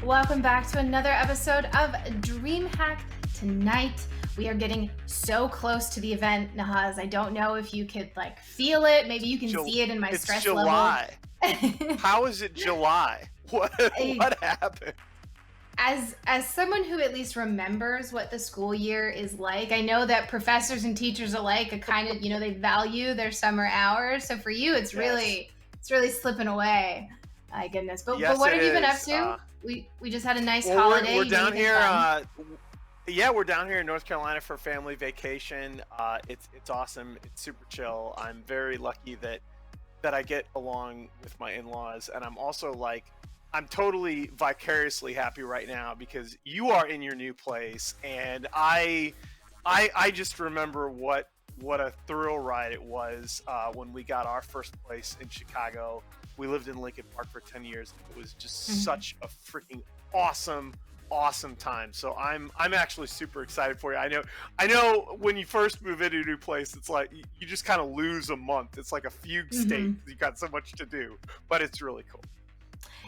Welcome back to another episode of DreamHack Tonight. We are getting so close to the event, Nahaz. I don't know if you could feel it. Maybe you can see it in my stress July. level. How is it July? What happened? As someone who at least remembers what the school year is like, I know that professors and teachers alike are kind of, they value their summer hours. So for you, it's really slipping away. My goodness. But what have you been up to? We just had a nice holiday. We're down here. We're down here in North Carolina for family vacation. It's awesome. It's super chill. I'm very lucky that I get along with my in-laws, and I'm also I'm totally vicariously happy right now because you are in your new place, and I just remember what a thrill ride it was when we got our first place in Chicago. We lived in Lincoln Park for 10 years. It was just such a freaking awesome time. So I'm actually super excited for you. I know when you first move into a new place, it's like you just kind of lose a month. It's like a fugue state. You got so much to do, but it's really cool.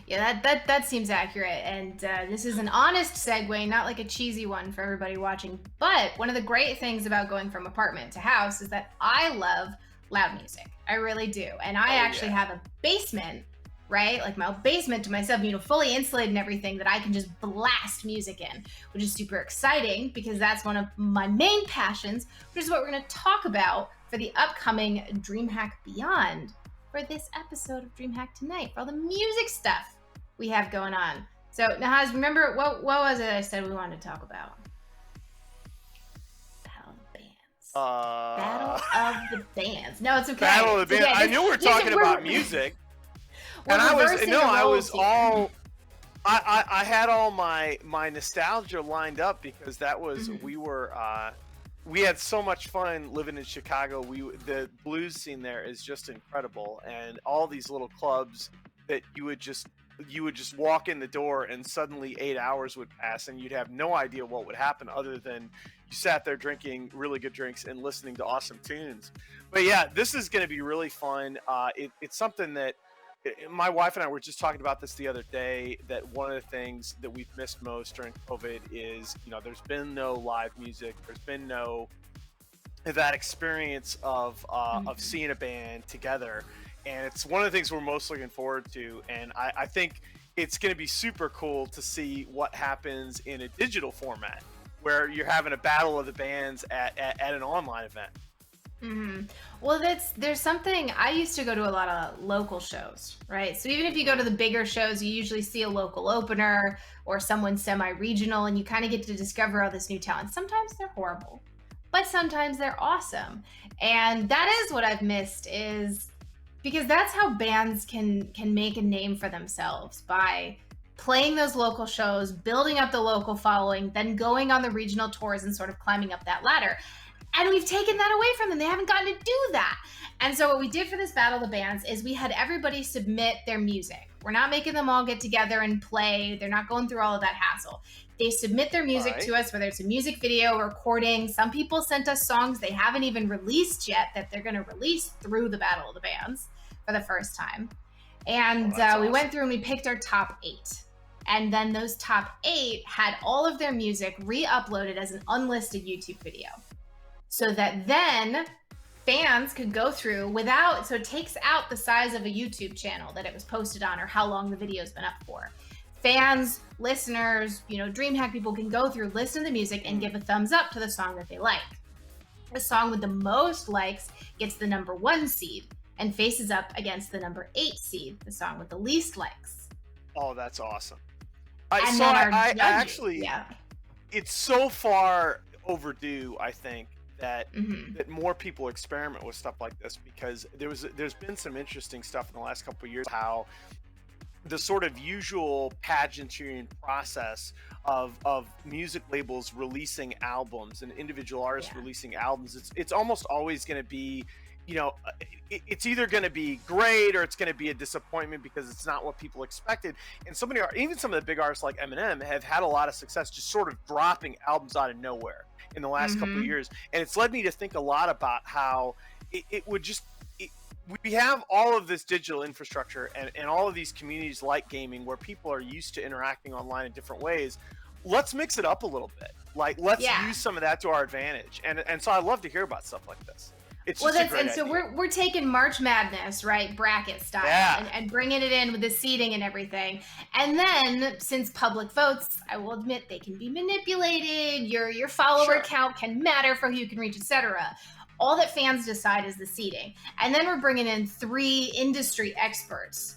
Yeah, that seems accurate. And this is an honest segue, not like a cheesy one for everybody watching. But one of the great things about going from apartment to house is that I love loud music. I really do. And I actually have a basement, right? Like my basement to myself, fully insulated and everything that I can just blast music in, which is super exciting because that's one of my main passions, which is what we're going to talk about for the upcoming DreamHack Beyond for this episode of DreamHack Tonight, for all the music stuff we have going on. So, Nahaz, remember, what was it I said we wanted to talk about? Battle of the Bands. No, it's okay. Battle of the Bands. Okay. I knew we're talking about music. And I had all my nostalgia lined up because that was we had so much fun living in Chicago. The blues scene there is just incredible, and all these little clubs that you would just walk in the door and suddenly 8 hours would pass and you'd have no idea what would happen other than you sat there drinking really good drinks and listening to awesome tunes. But yeah, this is going to be really fun. It's something that my wife and I were just talking about this the other day, that one of the things that we've missed most during COVID is, there's been no live music. There's been no that experience of seeing a band together. And it's one of the things we're most looking forward to. And I think it's going to be super cool to see what happens in a digital format where you're having a battle of the bands at an online event. Well, there's something. I used to go to a lot of local shows, right? So even if you go to the bigger shows, you usually see a local opener or someone semi-regional, and you kind of get to discover all this new talent. Sometimes they're horrible, but sometimes they're awesome. And that is what I've missed, is because that's how bands can make a name for themselves, by playing those local shows, building up the local following, then going on the regional tours and sort of climbing up that ladder. And we've taken that away from them. They haven't gotten to do that. And so what we did for this Battle of the Bands is we had everybody submit their music. We're not making them all get together and play. They're not going through all of that hassle. They submit their music to us, whether it's a music video or recording. Some people sent us songs they haven't even released yet that they're going to release through the Battle of the Bands for the first time. And we went through and we picked our top 8. And then those top 8 had all of their music re-uploaded as an unlisted YouTube video, so that then fans could go through so it takes out the size of a YouTube channel that it was posted on or how long the video's been up for. Fans, listeners, DreamHack people can go through, listen to the music, and give a thumbs up to the song that they like. The song with the most likes gets the number 1 seed and faces up against the number 8 seed, the song with the least likes. Oh, that's awesome. It's so far overdue, I think, that more people experiment with stuff like this, because there's been some interesting stuff in the last couple of years, how the sort of usual pageantry process of music labels releasing albums and individual artists releasing albums, it's almost always going to be, it's either going to be great or it's going to be a disappointment because it's not what people expected. And even some of the big artists like Eminem have had a lot of success just sort of dropping albums out of nowhere in the last couple of years. And it's led me to think a lot about how it would just we have all of this digital infrastructure and all of these communities like gaming where people are used to interacting online in different ways. Let's mix it up a little bit. Like, let's use some of that to our advantage. And so I love to hear about stuff like this. It's just a great idea. So we're taking March Madness, right, bracket style, and bringing it in with the seeding and everything. And then, since public votes, I will admit they can be manipulated. Your follower count can matter for who you can reach, etc. All that fans decide is the seeding. And then we're bringing in 3 industry experts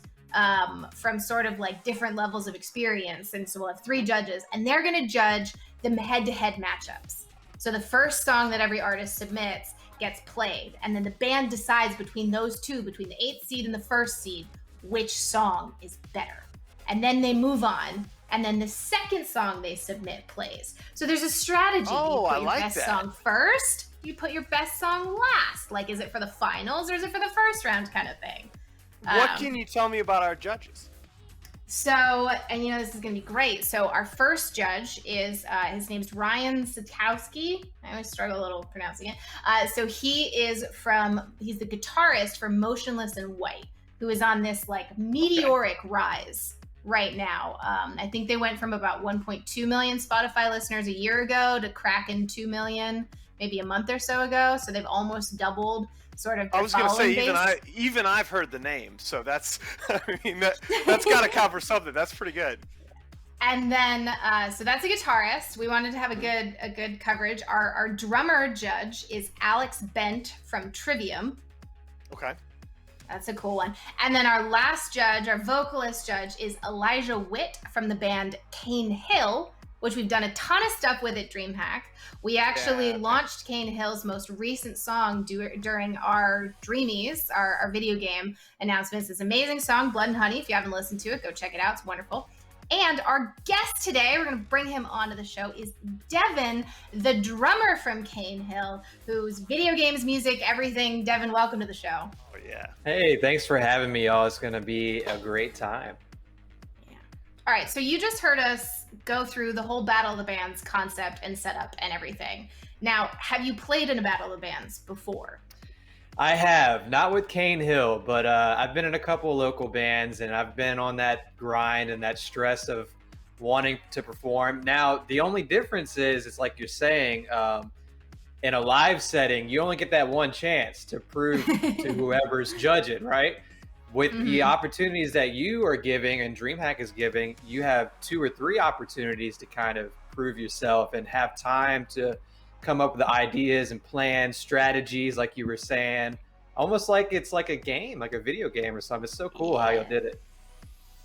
from sort of like different levels of experience. And so we'll have 3 judges, and they're going to judge the head-to-head matchups. So the first song that every artist submits gets played, and then the band decides between those 2, between the 8th seed and the 1st seed, which song is better. And then they move on, and then the second song they submit plays. So there's a strategy. Oh, you put I your like best that. song first, you put your best song last. Like, is it for the finals or is it for the first round kind of thing? What can you tell me about our judges? So, and this is going to be great. So our first judge is, his name's Ryan Satowski. I always struggle a little pronouncing it. So he's the guitarist for Motionless in White, who is on this like meteoric rise right now. I think they went from about 1.2 million Spotify listeners a year ago to cracking 2 million maybe a month or so ago. So they've almost doubled sort of. I was going to say, even I've heard the name, so that's that's got to cover something. That's pretty good. And then, so that's a guitarist. We wanted to have a good coverage. Our drummer judge is Alex Bent from Trivium. Okay. That's a cool one. And then our last judge, our vocalist judge, is Elijah Witt from the band Cane Hill, which we've done a ton of stuff with at DreamHack. We actually launched Cane Hill's most recent song during our Dreamies, our video game announcements. This amazing song, Blood and Honey. If you haven't listened to it, go check it out. It's wonderful. And our guest today, we're going to bring him onto the show, is Devin, the drummer from Cane Hill, whose video games, music, everything. Devin, welcome to the show. Oh, yeah. Hey, thanks for having me, y'all. It's going to be a great time. Yeah. All right, so you just heard us go through the whole Battle of the Bands concept and setup and everything. Now, have you played in a Battle of the Bands before? I have, not with Cane Hill, but I've been in a couple of local bands, and I've been on that grind and that stress of wanting to perform. Now, the only difference is, it's like you're saying, in a live setting, you only get that one chance to prove to whoever's judging, right? With the opportunities that you are giving and DreamHack is giving, you have 2 or 3 opportunities to kind of prove yourself and have time to come up with the ideas and plans, strategies, like you were saying, almost like it's like a game, like a video game or something. It's so cool how y'all did it.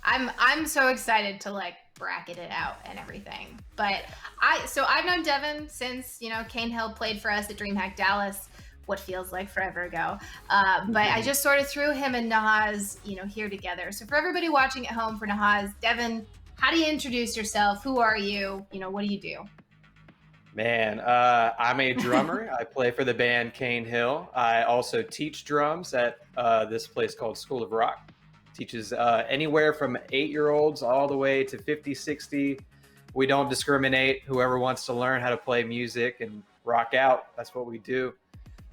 I'm so excited to like bracket it out and everything. But I've known Devin since, Cane Hill played for us at DreamHack Dallas, what feels like forever ago. But I just sort of threw him and Nahaz, here together. So for everybody watching at home, for Nahaz, Devin, how do you introduce yourself? Who are you? What do you do? Man, I'm a drummer. I play for the band Cane Hill. I also teach drums at this place called School of Rock. Teaches anywhere from 8-year-olds all the way to 50, 60. We don't discriminate. Whoever wants to learn how to play music and rock out, that's what we do.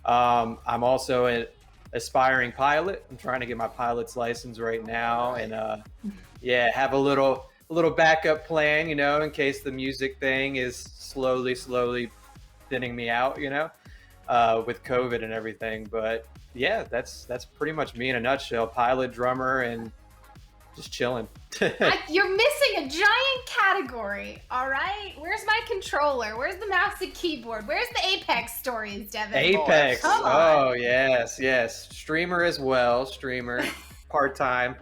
I'm also an aspiring pilot. I'm trying to get my pilot's license right now, and have a little backup plan, in case the music thing is slowly thinning me out, with COVID and everything. But yeah, that's pretty much me in a nutshell. Pilot, drummer, and just chilling. You're missing a giant category, all right? Where's my controller? Where's the mouse and keyboard? Where's the Apex stories, Devin? Apex. Oh, yes. Streamer as well. Streamer. Part-time.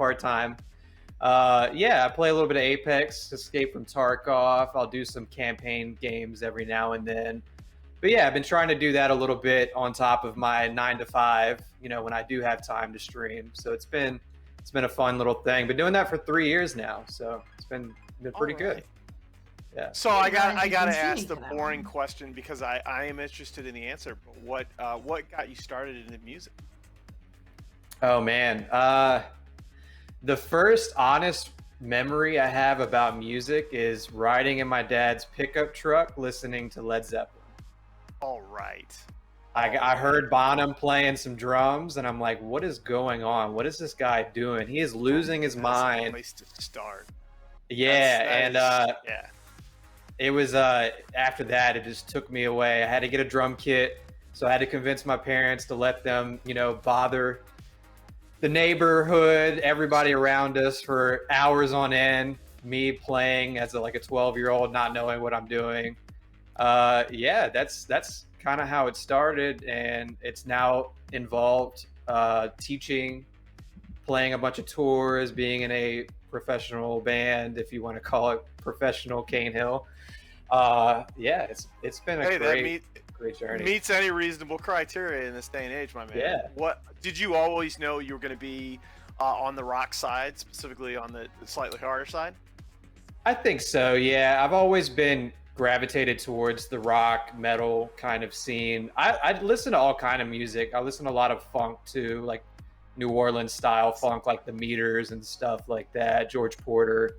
I play a little bit of Apex, Escape from Tarkov. I'll do some campaign games every now and then. But yeah, I've been trying to do that a little bit on top of my 9 to 5, when I do have time to stream. So it's been a fun little thing. Been doing that for 3 years now, so it's been pretty good. Yeah. So I gotta ask the boring question, because I am interested in the answer. But what got you started in the music? Oh man, the first honest memory I have about music is riding in my dad's pickup truck listening to Led Zeppelin. All right. I heard Bonham playing some drums, and I'm like, what is going on? What is this guy doing? He is losing his That's mind. a place to start. Yeah, yeah. it was after that, it just took me away. I had to get a drum kit, so I had to convince my parents to let them, bother the neighborhood, everybody around us for hours on end. Me playing as a 12-year-old, not knowing what I'm doing. Yeah, that's kind of how it started, and it's now involved teaching, playing a bunch of tours, being in a professional band, if you want to call it professional Cane Hill. Yeah, it's been a great journey. Meets any reasonable criteria in this day and age, my man. Yeah. What did you always know you were going to be on the rock side, specifically on the slightly harder side? I think so. Yeah, I've always been gravitated towards the rock metal kind of scene. I listen to all kind of music. I listen to a lot of funk too, like New Orleans style funk, like the Meters and stuff like that, George Porter.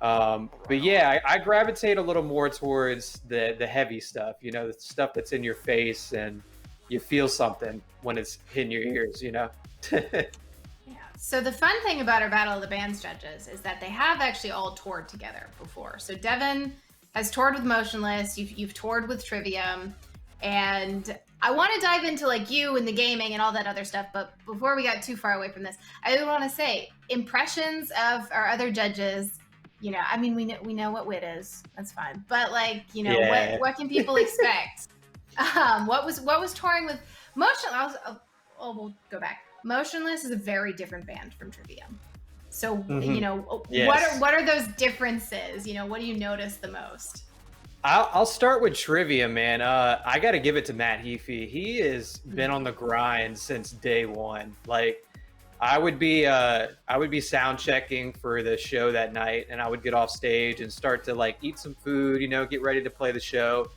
But yeah, I gravitate a little more towards the heavy stuff, the stuff that's in your face and you feel something when it's hitting your ears, Yeah. So the fun thing about our Battle of the Bands judges is that they have actually all toured together before. So Devin has toured with Motionless, you've toured with Trivium, and I want to dive into you and the gaming and all that other stuff, but before we got too far away from this, I want to say impressions of our other judges. I mean, we know what Wit is. That's fine. But what can people expect? What was touring with Motionless? We'll go back. Motionless is a very different band from Trivium. So, Yes. what are those differences? What do you notice the most? I'll start with Trivium, man. I got to give it to Matt Heafy. He has been on the grind since day one. I would be sound checking for the show that night, and I would get off stage and start to eat some food, get ready to play the show.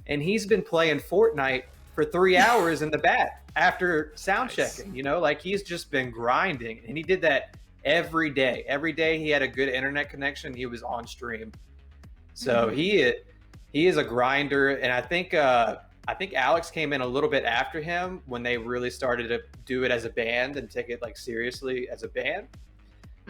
And he's been playing Fortnite for 3 hours in the back after sound checking. He's just been grinding, and he did that every day. Every day he had a good internet connection, he was on stream. So he is a grinder, and I think Alex came in a little bit after him when they really started to do it as a band and take it seriously as a band.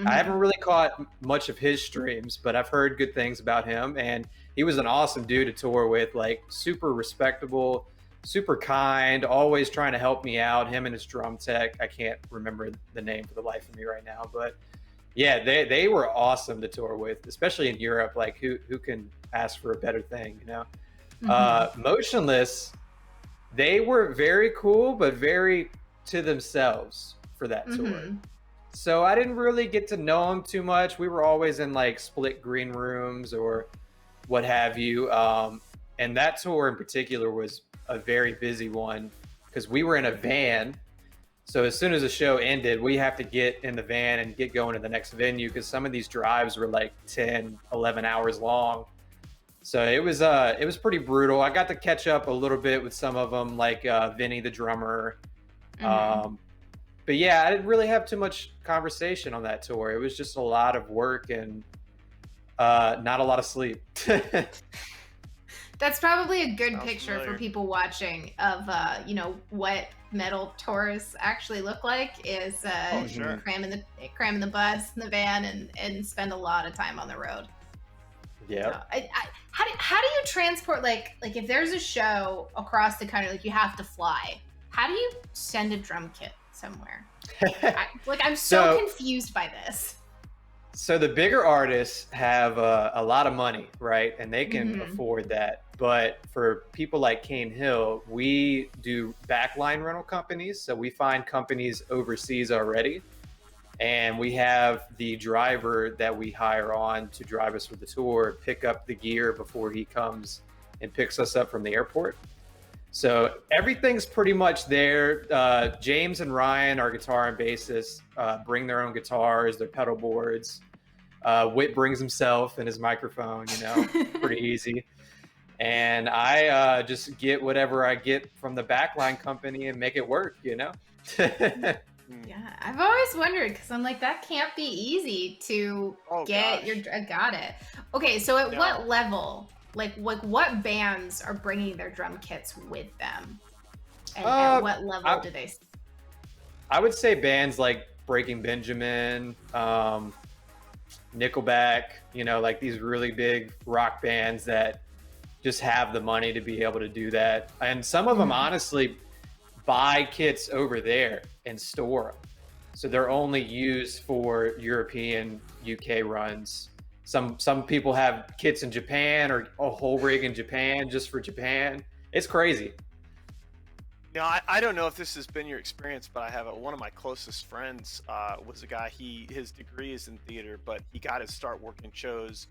I haven't really caught much of his streams, but I've heard good things about him, and he was an awesome dude to tour with, super respectable, super kind, always trying to help me out. Him and his drum tech, I can't remember the name for the life of me right now, but yeah, they were awesome to tour with, especially in Europe. Who can ask for a better thing, Motionless, they were very cool, but very to themselves for that tour. So I didn't really get to know them too much. We were always in split green rooms or what have you. And that tour in particular was a very busy one because we were in a van. So as soon as the show ended, we have to get in the van and get going to the next venue because some of these drives were 10, 11 hours long. So it was pretty brutal. I got to catch up a little bit with some of them, Vinny the drummer. But yeah, I didn't really have too much conversation on that tour. It was just a lot of work and not a lot of sleep. That's probably a good picture for people watching of what metal tours actually look like is cramming the bus in the van and spend a lot of time on the road. Yeah. So how do you transport if there's a show across the country, you have to fly? How do you send a drum kit somewhere? I'm so confused by this. So the bigger artists have a lot of money, right? And they can afford that. But for people like Cane Hill, we do backline rental companies. So we find companies overseas already. And we have the driver that we hire on to drive us for the tour, pick up the gear before he comes and picks us up from the airport. So everything's pretty much there. James and Ryan, our guitar and bassist, bring their own guitars, their pedal boards. Whit brings himself and his microphone, pretty easy. And I just get whatever I get from the backline company and make it work, Yeah, I've always wondered because I'm that can't be easy to get your. I got it. Okay, so at what level, what bands are bringing their drum kits with them? And at what level do they? I would say bands like Breaking Benjamin, Nickelback, like these really big rock bands that just have the money to be able to do that. And some of them honestly buy kits over there and store them. So they're only used for European, UK runs. Some people have kits in Japan or a whole rig in Japan just for Japan. It's crazy. I don't know if this has been your experience, but I have one of my closest friends was a guy. His degree is in theater, but he got his start working shows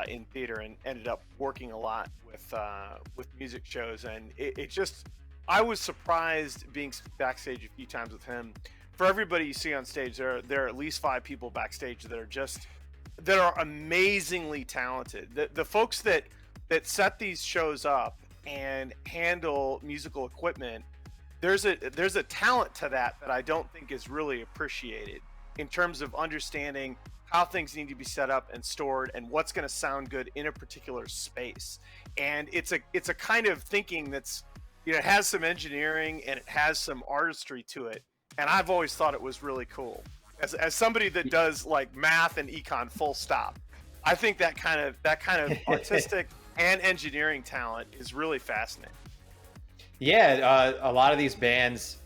in theater and ended up working a lot with music shows. And it just, I was surprised being backstage a few times with him. For everybody you see on stage, there are at least 5 people backstage that are amazingly talented. The folks that set these shows up and handle musical equipment, there's a talent to that I don't think is really appreciated in terms of understanding how things need to be set up and stored and what's going to sound good in a particular space. And it's a kind of thinking that's, it has some engineering and it has some artistry to it. And I've always thought it was really cool. As somebody that does like math and econ full stop, I think that kind of artistic and engineering talent is really fascinating. Yeah, a lot of these bands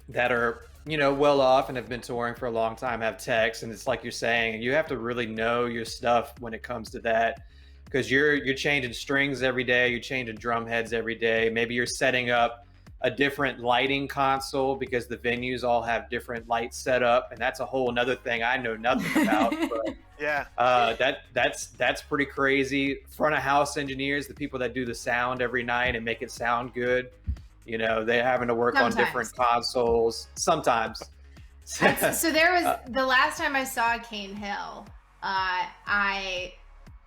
that are, well off and have been touring for a long time have techs, and it's like you're saying, you have to really know your stuff when it comes to that, because you're changing strings every day, you're changing drum heads every day. Maybe you're setting up a different lighting console because the venues all have different lights set up, and that's a whole another thing I know nothing about. But yeah, that's pretty crazy. Front of house engineers, the people that do the sound every night and make it sound good, they're having to work on different consoles sometimes. So there was the last time I saw Cane Hill, I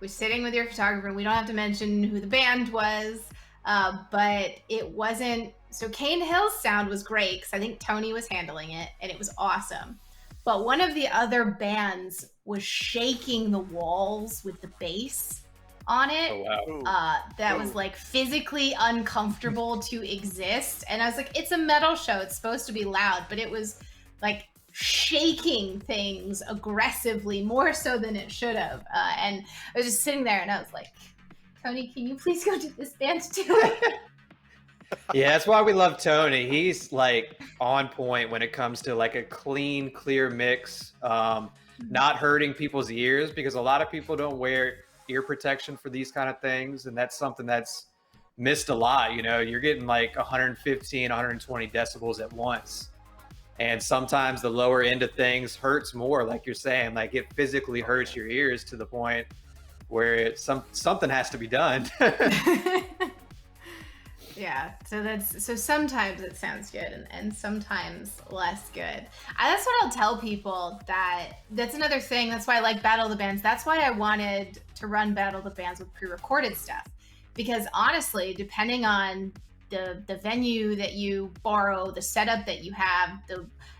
was sitting with your photographer. We don't have to mention who the band was, but it wasn't. So Cane Hill's sound was great because I think Tony was handling it, and it was awesome. But one of the other bands was shaking the walls with the bass on it. Oh, wow. That was like physically uncomfortable to exist. And I was like, it's a metal show. It's supposed to be loud, but it was like shaking things aggressively, more so than it should have. And I was just sitting there and I was like, Tony, can you please go to this band too? Yeah, that's why we love Tony. He's like on point when it comes to like a clean, clear mix, not hurting people's ears, because a lot of people don't wear ear protection for these kind of things. And that's something that's missed a lot. You're getting like 115, 120 decibels at once. And sometimes the lower end of things hurts more, like you're saying, like it physically hurts your ears to the point where something has to be done. Yeah, so sometimes it sounds good and sometimes less good. That's what I'll tell people, that's another thing. That's why I like Battle of the Bands. That's why I wanted to run Battle of the Bands with pre-recorded stuff, because honestly, depending on the venue that you borrow, the setup that you have,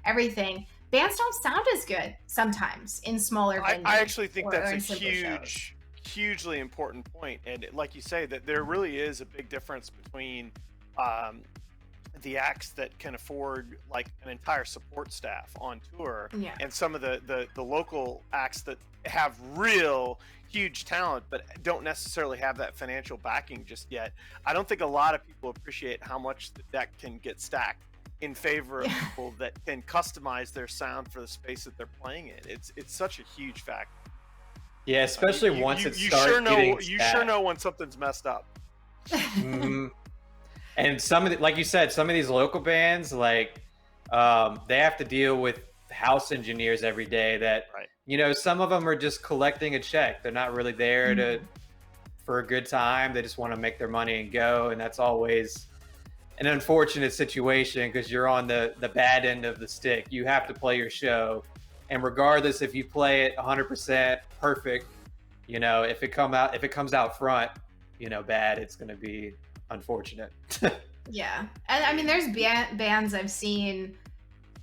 everything, bands don't sound as good sometimes in smaller venues. I actually think that's a hugely important point. And like you say, that there really is a big difference between the acts that can afford like an entire support staff on tour and some of the local acts that have real huge talent but don't necessarily have that financial backing just yet. I don't think a lot of people appreciate how much the deck can get stacked in favor of people that can customize their sound for the space that they're playing in. It's such a huge factor. Yeah, especially once it starts you sure know when something's messed up. Mm-hmm. And like you said, some of these local bands, like they have to deal with house engineers every day that, some of them are just collecting a check. They're not really there for a good time. They just want to make their money and go. And that's always an unfortunate situation because you're on the bad end of the stick. You have to play your show. And regardless if you play it 100% perfect, if it comes out front, bad, it's going to be unfortunate. Yeah. And I mean, there's bands I've seen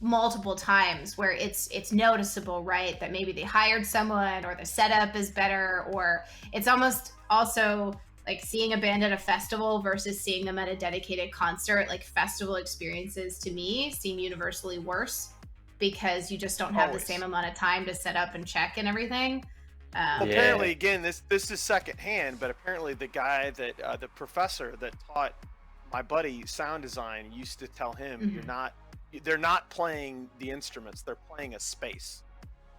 multiple times where it's noticeable, right? That maybe they hired someone or the setup is better, or it's almost also Like seeing a band at a festival versus seeing them at a dedicated concert, like festival experiences to me seem universally worse because you just don't have the same amount of time to set up and check and everything. Apparently, again, this is secondhand, but apparently the guy that the professor that taught my buddy sound design used to tell him, they're not playing the instruments, they're playing a space.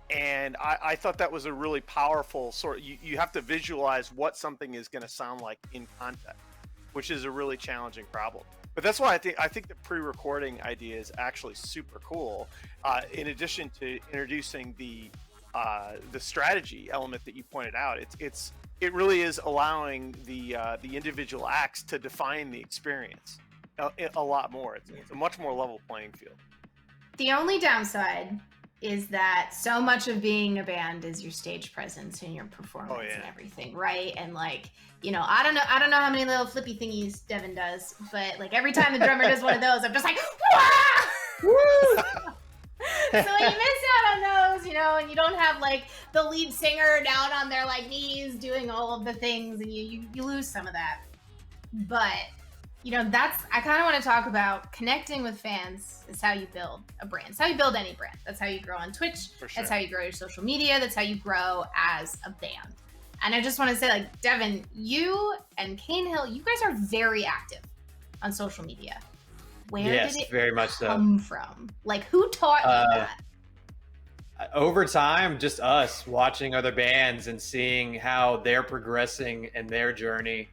And I thought that was a really powerful sort of, you have to visualize what something is going to sound like in context, which is a really challenging problem. But that's why I think the pre-recording idea is actually super cool. In addition to introducing the strategy element that you pointed out, it really is allowing the individual acts to define the experience a lot more. It's a much more level playing field. The only downside is that so much of being a band is your stage presence and your performance and everything, right? And like, you know, I don't know how many little flippy thingies Devin does, but like every time the drummer does one of those, I'm just like, wah! Woo! So you miss out on those, you know, and you don't have like the lead singer down on their like knees doing all of the things, and you lose some of that. But you know, I kind of want to talk about connecting with fans is how you build a brand. It's how you build any brand. That's how you grow on Twitch. For sure. That's how you grow your social media. That's how you grow as a band. And I just want to say, like, Devin, you and Cane Hill, you guys are very active on social media. Where did it very much come from? Like, who taught you that? Over time, just us watching other bands and seeing how they're progressing in their journey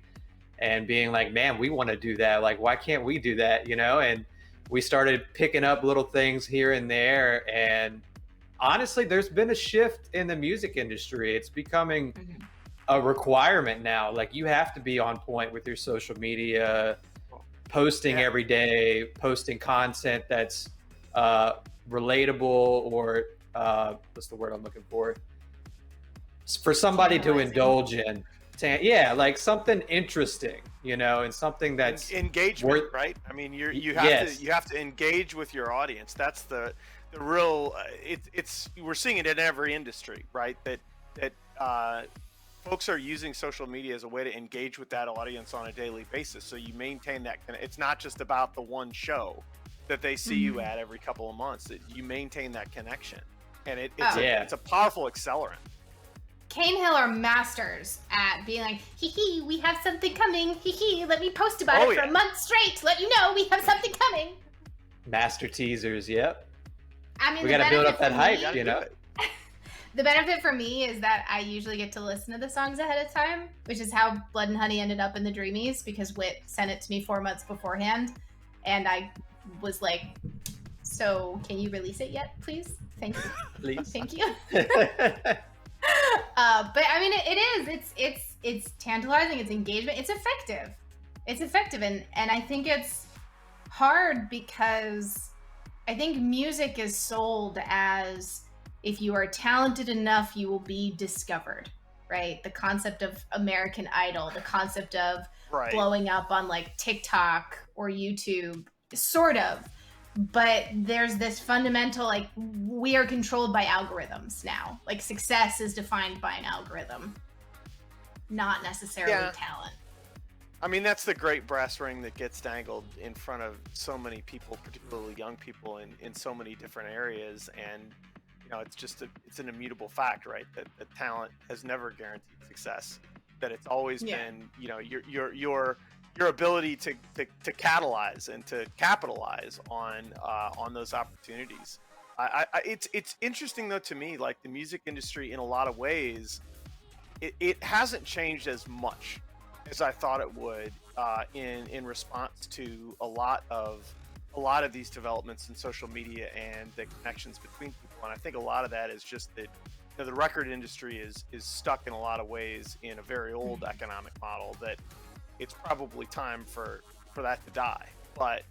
and being like, man, we want to do that. Like, why can't we do that? You know? And we started picking up little things here and there. And honestly, there's been a shift in the music industry. It's becoming a requirement now. Like, you have to be on point with your social media, posting every day, posting content that's relatable, or what's the word I'm looking for somebody to indulge in. Like something interesting, you know, and something that's engagement, right? I mean, you have to engage with your audience. That's the real. We're seeing it in every industry, right? That folks are using social media as a way to engage with that audience on a daily basis. So you maintain that. It's not just about the one show that they see you at every couple of months. That you maintain that connection, and it's a powerful accelerant. Cane Hill are masters at being like, hee, we have something coming. Hee, let me post about it for a month straight to let you know we have something coming. Master teasers, yep. I mean, we got to build up that hype, you know? The benefit for me is that I usually get to listen to the songs ahead of time, which is how Blood and Honey ended up in the Dreamies, because Whit sent it to me 4 months beforehand. And I was like, so can you release it yet, please? Thank you. Please. Thank you. But I mean, it's tantalizing. It's engagement. It's effective. And I think it's hard because I think music is sold as if you are talented enough, you will be discovered, right? The concept of American Idol, the concept of blowing up on like TikTok or YouTube, sort of. But there's this fundamental, like, we are controlled by algorithms now. Like, success is defined by an algorithm, not necessarily talent. I mean, that's the great brass ring that gets dangled in front of so many people, particularly young people in so many different areas. And, you know, it's an immutable fact, right? That talent has never guaranteed success. That it's always been, you know, your ability to catalyze and to capitalize on those opportunities. It's interesting though to me, like the music industry in a lot of ways, it hasn't changed as much as I thought it would in response to a lot of these developments in social media and the connections between people. And I think a lot of that is just that, you know, the record industry is stuck in a lot of ways in a very old economic model that it's probably time for that to die. But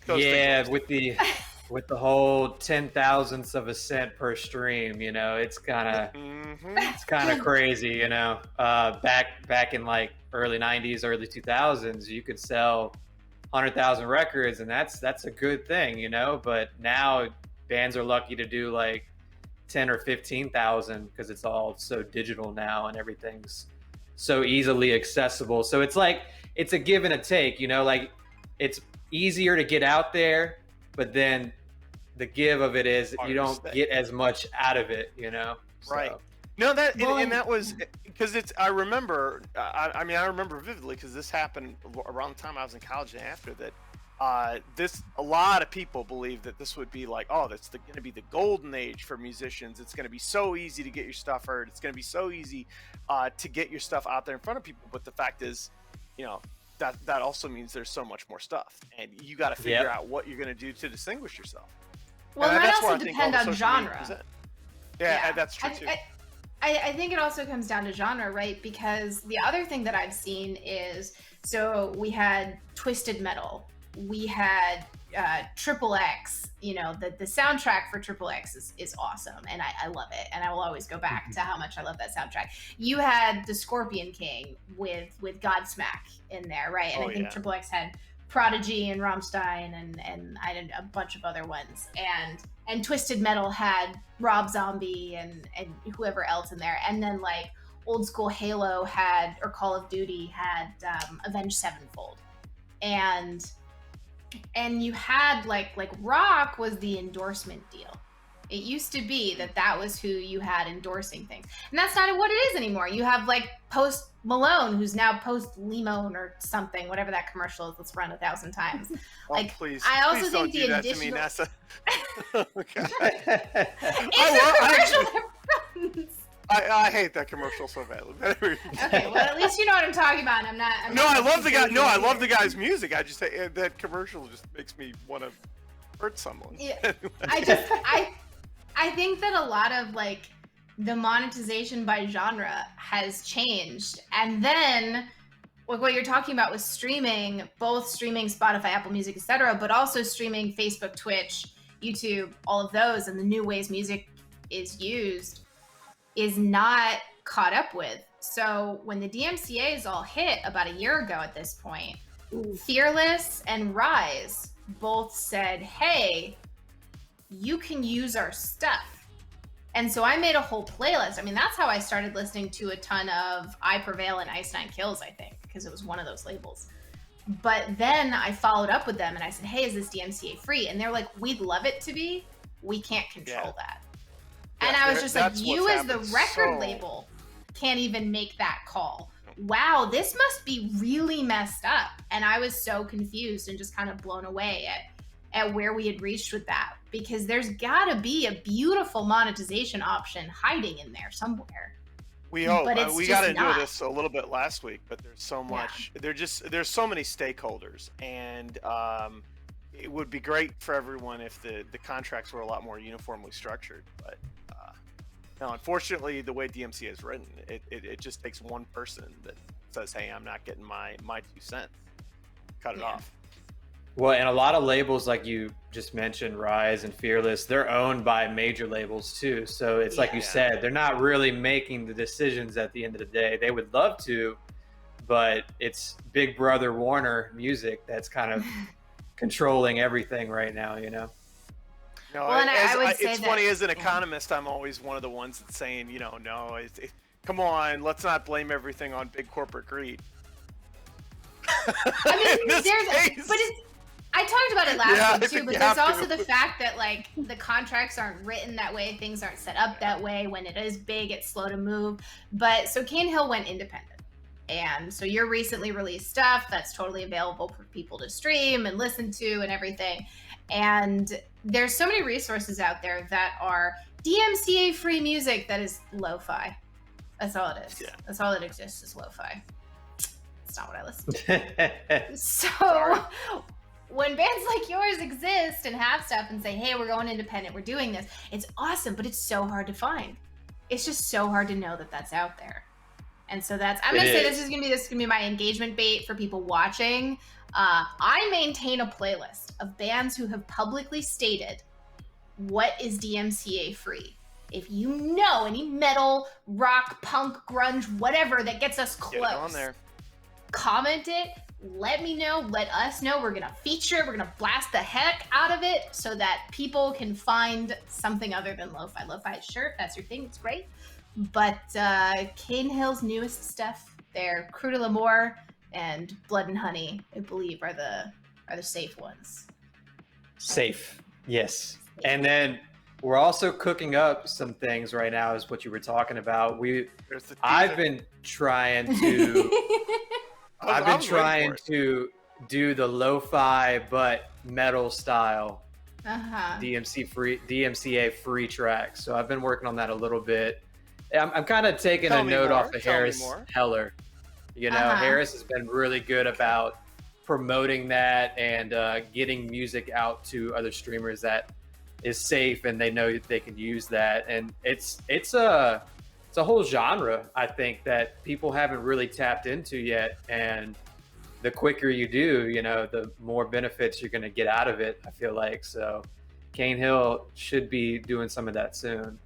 with the whole 10,000ths of a cent per stream, you know, it's kind of crazy, you know. Back in like early 90s, early 2000s, you could sell 100,000 records, and that's a good thing, you know. But now bands are lucky to do like 10 or 15,000 because it's all so digital now and everything's so easily accessible. So it's like, it's a give and a take, you know, like it's easier to get out there, but then the give of it is you don't get as much out of it, you know? Right. So. No, that and that was because it's. I remember. I mean, I remember vividly because this happened around the time I was in college and after that. A lot of people believe that this would be like, oh, that's going to be the golden age for musicians. It's going to be so easy to get your stuff heard. It's going to be so easy to get your stuff out there in front of people. But the fact is, you know, that also means there's so much more stuff, and you got to figure out what you're going to do to distinguish yourself. Well, it might also depend on genre. Yeah, that's true too. I think it also comes down to genre, right? Because the other thing that I've seen is, so we had Twisted Metal, we had Triple X, you know, the soundtrack for Triple X is awesome, and I love it, and I will always go back to how much I love that soundtrack. You had the Scorpion King with Godsmack in there, right? And I think Triple X had Prodigy and Rammstein and a bunch of other ones, and Twisted Metal had Rob Zombie and whoever else in there, and then like old school Halo had, or Call of Duty had Avenged Sevenfold, and you had like rock was the endorsement deal. It used to be that was who you had endorsing things, and that's not what it is anymore. You have like Post Malone, who's now Post Limone or something, whatever that commercial is. Let's run 1,000 times. Like, please, I also please think don't do that additional... to me, Nessa. It's a commercial that runs. I hate that commercial so badly. Okay, well at least you know what I'm talking about. I'm not I love the guy. No, I love the guy's music. I just say that commercial just makes me want to hurt someone. Yeah. I think that a lot of like the monetization by genre has changed, and then like what you're talking about with streaming, both streaming Spotify, Apple Music, etc., but also streaming Facebook, Twitch, YouTube, all of those, and the new ways music is used is not caught up with. So when the DMCA's all hit about a year ago at this point, Fearless and Rise both said, hey, you can use our stuff. And so I made a whole playlist. I mean, that's how I started listening to a ton of I Prevail and Ice Nine Kills, I think, because it was one of those labels. But then I followed up with them and I said, hey, is this DMCA free? And they're like, we'd love it to be. We can't control that. And I was just like, you as the record label can't even make that call. Wow, this must be really messed up. And I was so confused and just kind of blown away at where we had reached with that, because there's gotta be a beautiful monetization option hiding in there somewhere. We hope. We got into this a little bit last week, but there's so much. There's so many stakeholders, and it would be great for everyone if the contracts were a lot more uniformly structured. But no, unfortunately, the way DMCA is written, it just takes one person that says, "Hey, I'm not getting my 2 cents." Cut it off. Well, and a lot of labels, like you just mentioned, Rise and Fearless, they're owned by major labels too. So it's like you said, they're not really making the decisions at the end of the day. They would love to, but it's Big Brother Warner Music that's kind of controlling everything right now, you know? No, well, it's funny, as an economist, I'm always one of the ones that's saying, you know, no, come on, let's not blame everything on big corporate greed. I mean, I talked about it last week too, but there's also the fact that like the contracts aren't written that way, things aren't set up that way. When it is big, it's slow to move. But so Cane Hill went independent, and so your recently released stuff that's totally available for people to stream and listen to and everything. And there's so many resources out there that are DMCA free music that is lo-fi. That's all it is. Yeah. That's all that exists is lo-fi. It's not what I listen to. So when bands like yours exist and have stuff and say, hey, we're going independent, we're doing this, it's awesome, but it's so hard to find. It's just so hard to know that that's out there. And so I'm going to say this is going to be my engagement bait for people watching. I maintain a playlist of bands who have publicly stated what is DMCA free. If you know any metal, rock, punk, grunge, whatever that gets us close, get it on there. Comment it. Let me know, let us know. We're going to feature it. We're going to blast the heck out of it so that people can find something other than lo-fi. Lo-fi, sure, if that's your thing, it's great. But Cane Hill's newest stuff They're Crew de l'Amour and Blood and Honey, I believe, are the safe ones. Safe, yes. And then we're also cooking up some things right now, is what you were talking about. I've been trying to do the lo-fi but metal style DMCA free tracks. So I've been working on that a little bit. I'm kind of taking a note off of Harris Heller. You know, Harris has been really good about promoting that and getting music out to other streamers that is safe and they know that they can use that. And it's a whole genre, I think, that people haven't really tapped into yet. And the quicker you do, you know, the more benefits you're going to get out of it, I feel like. So Cane Hill should be doing some of that soon.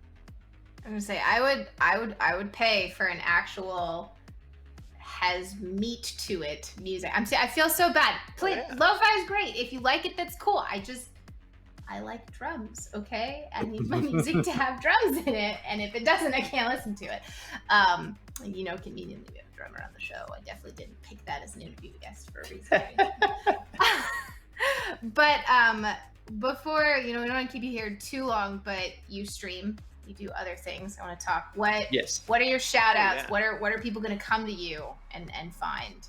I'm gonna say I would pay for an actual has meat to it music. I feel so bad. Lo-fi is great. If you like it, that's cool. I like drums, okay? I need my music to have drums in it, and if it doesn't, I can't listen to it. You know, conveniently we have a drummer on the show. I definitely didn't pick that as an interview guest for a reason. But before, you know, we don't want to keep you here too long, but you stream, you do other things. I want to talk. What are your shout outs? What are people going to come to you and find?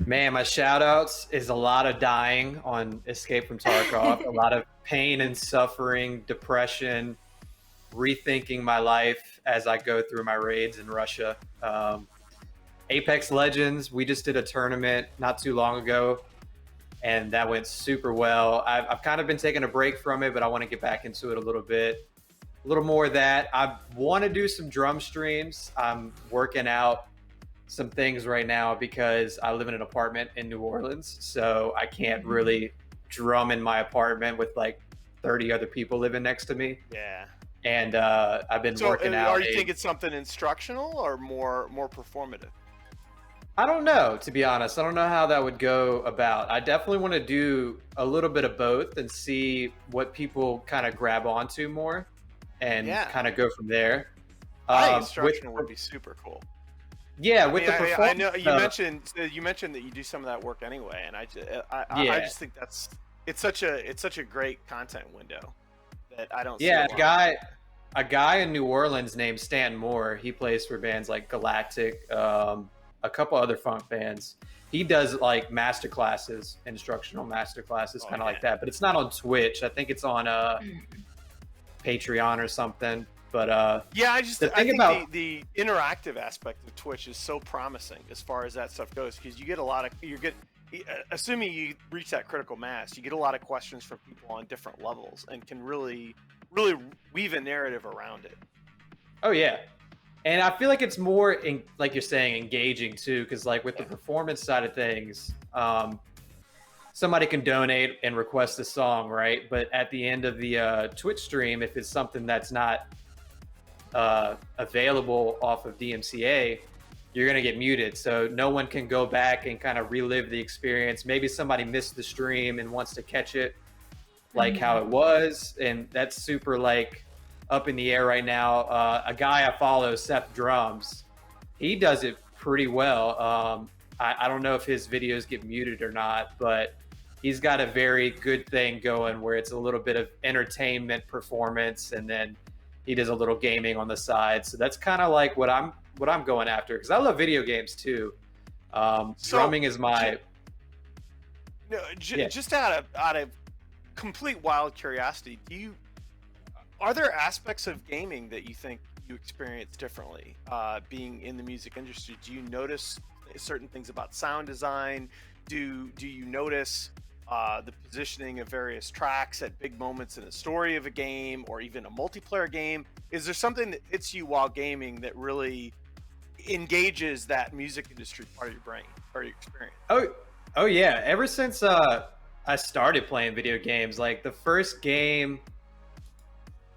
Man, my shout outs is a lot of dying on Escape from Tarkov, a lot of pain and suffering, depression, rethinking my life as I go through my raids in Russia. Apex Legends, we just did a tournament not too long ago, and that went super well. I've kind of been taking a break from it, but I want to get back into it a little bit. A little more of that. I want to do some drum streams. I'm working out some things right now because I live in an apartment in New Orleans, so I can't really drum in my apartment with like 30 other people living next to me. Yeah. And I've been working out. Are you thinking something instructional or more performative? I don't know, to be honest. I don't know how that would go about. I definitely want to do a little bit of both and see what people kind of grab onto more and kind of go from there. I think instructional would be super cool. Yeah, with the performance. I know you mentioned that you do some of that work anyway, and I just think it's such a great content window that I don't. Yeah, a guy in New Orleans named Stan Moore. He plays for bands like Galactic, a couple other funk bands. He does like instructional master classes, kind of like that. But it's not on Twitch. I think it's on Patreon or something. But I think the interactive aspect of Twitch is so promising as far as that stuff goes, because assuming you reach that critical mass, you get a lot of questions from people on different levels and can really weave a narrative around it. Oh yeah, and I feel like it's more like you're saying, engaging too, because like with the performance side of things, somebody can donate and request a song, right? But at the end of the Twitch stream, if it's something that's not available off of DMCA, you're going to get muted. So no one can go back and kind of relive the experience. Maybe somebody missed the stream and wants to catch it like how it was. And that's super like up in the air right now. A guy I follow, Seth Drums, he does it pretty well. I don't know if his videos get muted or not, but he's got a very good thing going where it's a little bit of entertainment performance, and then he does a little gaming on the side. So that's kind of like what I'm going after, because I love video games too. Drumming is my just out of complete wild curiosity, are there aspects of gaming that you think you experience differently being in the music industry? Do you notice certain things about sound design? Do you notice the positioning of various tracks at big moments in the story of a game, or even a multiplayer game? Is there something that hits you while gaming that really engages that music industry part of your brain or your experience? Oh yeah. Ever since I started playing video games, like the first game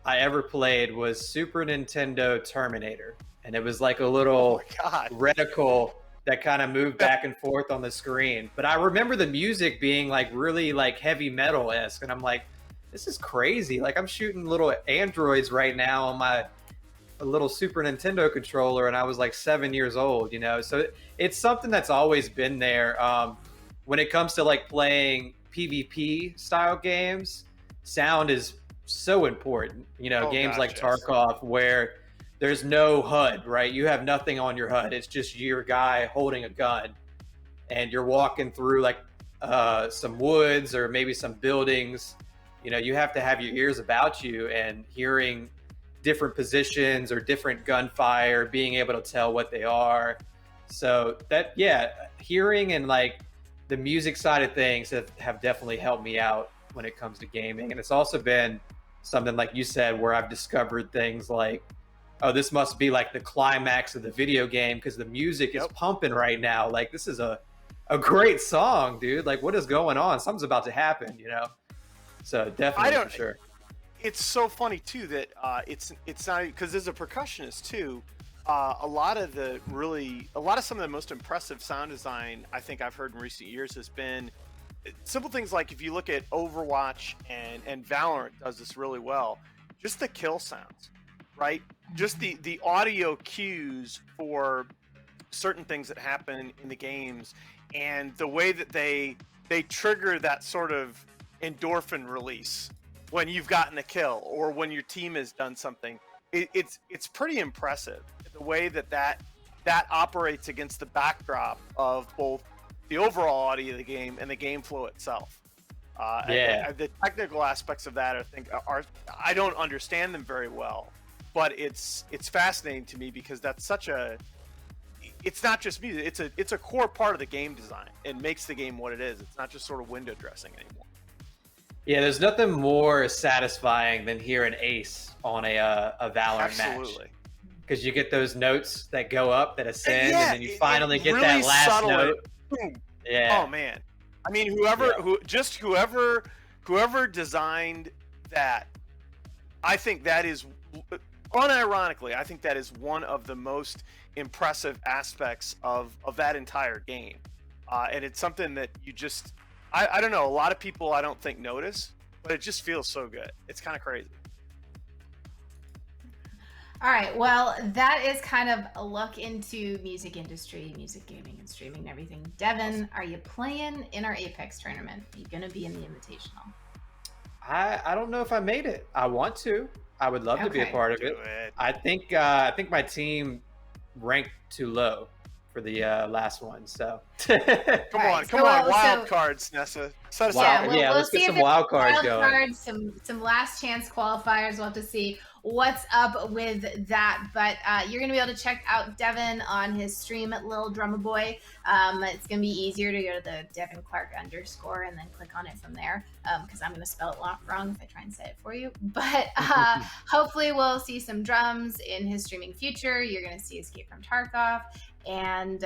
I ever played was Super Nintendo Terminator, and it was like a little reticle that kind of moved back and forth on the screen. But I remember the music being like really like heavy metal-esque, and I'm like, this is crazy. Like I'm shooting little androids right now on my a little Super Nintendo controller and I was like 7 years old, you know? So it's something that's always been there. When it comes to like playing PvP style games, sound is so important. You know, games like Tarkov where there's no HUD, right? You have nothing on your HUD. It's just your guy holding a gun and you're walking through like some woods or maybe some buildings. You know, you have to have your ears about you and hearing different positions or different gunfire, being able to tell what they are. So that, yeah, hearing and like the music side of things have definitely helped me out when it comes to gaming. And it's also been something like you said, where I've discovered things like, oh, this must be like the climax of the video game because the music is pumping right now. Like this is a great song, dude. Like what is going on? Something's about to happen, you know? So definitely for sure. It's so funny too that it's not, because as a percussionist too, a lot of some of the most impressive sound design I think I've heard in recent years has been simple things like, if you look at Overwatch and Valorant does this really well, just the kill sounds, right? Just the audio cues for certain things that happen in the games, and the way that they trigger that sort of endorphin release when you've gotten a kill or when your team has done something. It's pretty impressive the way that operates against the backdrop of both the overall audio of the game and the game flow itself. The technical aspects of that I don't understand them very well, but it's fascinating to me because that's it's not just music, it's a core part of the game design. It makes the game what it is. It's not just sort of window dressing anymore. Yeah, there's nothing more satisfying than hearing Ace on a Valorant match. Because you get those notes that go up, that ascend, and then you finally get really that last note. Yeah. Oh man. I mean, whoever designed that, I think that is, unironically, I think that is one of the most impressive aspects of that entire game. And it's something that you just, I don't know, a lot of people I don't think notice, but it just feels so good. It's kind of crazy. All right, well, that is kind of a look into music industry, music gaming, and streaming and everything. Devin, are you playing in our Apex tournament? Are you going to be in the Invitational? I don't know if I made it. I want to. I would love to be a part of it. I think my team ranked too low for the last one. So come on, wild cards, Nessa. Let's get some wild cards going. Some last chance qualifiers. We'll have to see what's up with that, but you're gonna be able to check out Devin on his stream at Lil Drummer Boy. It's gonna be easier to go to the Devin Clark _ and then click on it from there, because I'm gonna spell it wrong if I try and say it for you. But hopefully we'll see some drums in his streaming future. You're gonna see Escape from Tarkov, and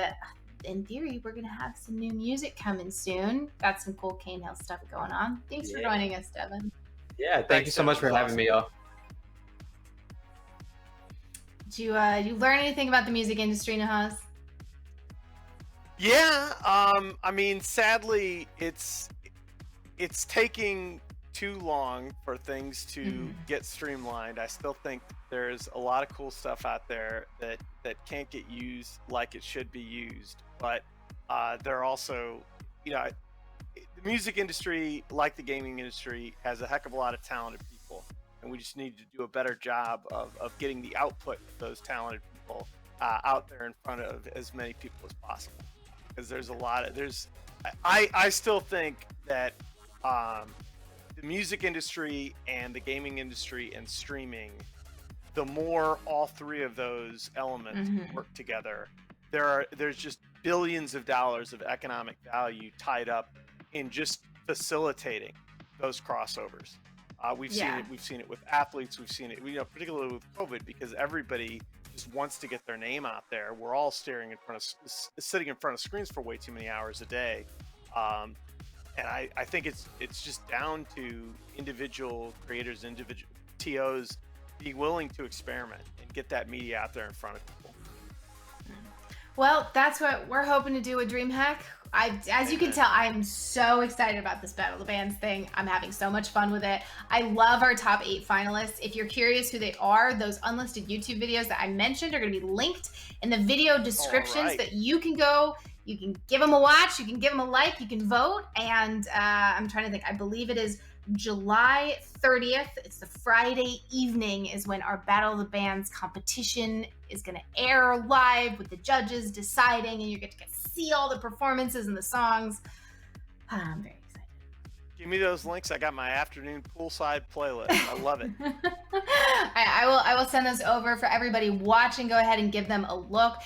in theory we're gonna have some new music coming soon. Got some cool Cane Hill stuff going on. Thanks for joining us, Devin. Yeah, thank you so much for having me, y'all. Did you learn anything about the music industry, Nahaz? Yeah, I mean, sadly, it's taking too long for things to get streamlined. I still think there's a lot of cool stuff out there that can't get used like it should be used. But there are also, you know, the music industry, like the gaming industry, has a heck of a lot of talented people. And we just need to do a better job of getting the output of those talented people out there in front of as many people as possible. Because I still think that the music industry and the gaming industry and streaming, the more all three of those elements work together, there's just billions of dollars of economic value tied up in just facilitating those crossovers. We've seen it with athletes. We've seen it, particularly with COVID, because everybody just wants to get their name out there. We're all sitting in front of screens for way too many hours a day, and I think it's just down to individual creators, individual TOs, be willing to experiment and get that media out there in front of people. Well, that's what we're hoping to do with DreamHack. As you can tell, I'm so excited about this Battle of the Bands thing. I'm having so much fun with it. I love our top 8 finalists. If you're curious who they are, those unlisted YouTube videos that I mentioned are going to be linked in the video descriptions that you can go. You can give them a watch. You can give them a like. You can vote. And I'm trying to think. I believe it is July 30th. It's the Friday evening is when our Battle of the Bands competition is going to air live with the judges deciding, and you get to see all the performances and the songs. I'm very excited. Give me those links. I got my afternoon poolside playlist. I love it. I will send those over for everybody watching. Go ahead and give them a look.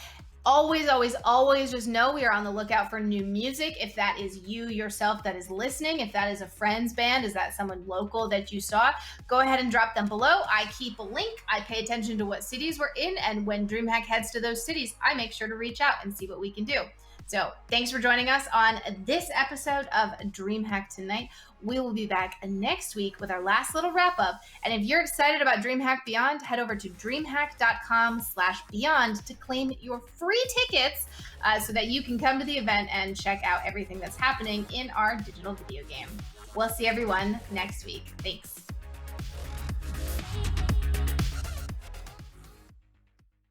Always, always, always just know we are on the lookout for new music. If that is you yourself that is listening, if that is a friend's band, is that someone local that you saw, go ahead and drop them below. I keep a link. I pay attention to what cities we're in, and when DreamHack heads to those cities, I make sure to reach out and see what we can do. So thanks for joining us on this episode of DreamHack Tonight. We will be back next week with our last little wrap up. And if you're excited about DreamHack Beyond, head over to dreamhack.com/beyond to claim your free tickets so that you can come to the event and check out everything that's happening in our digital video game. We'll see everyone next week. Thanks.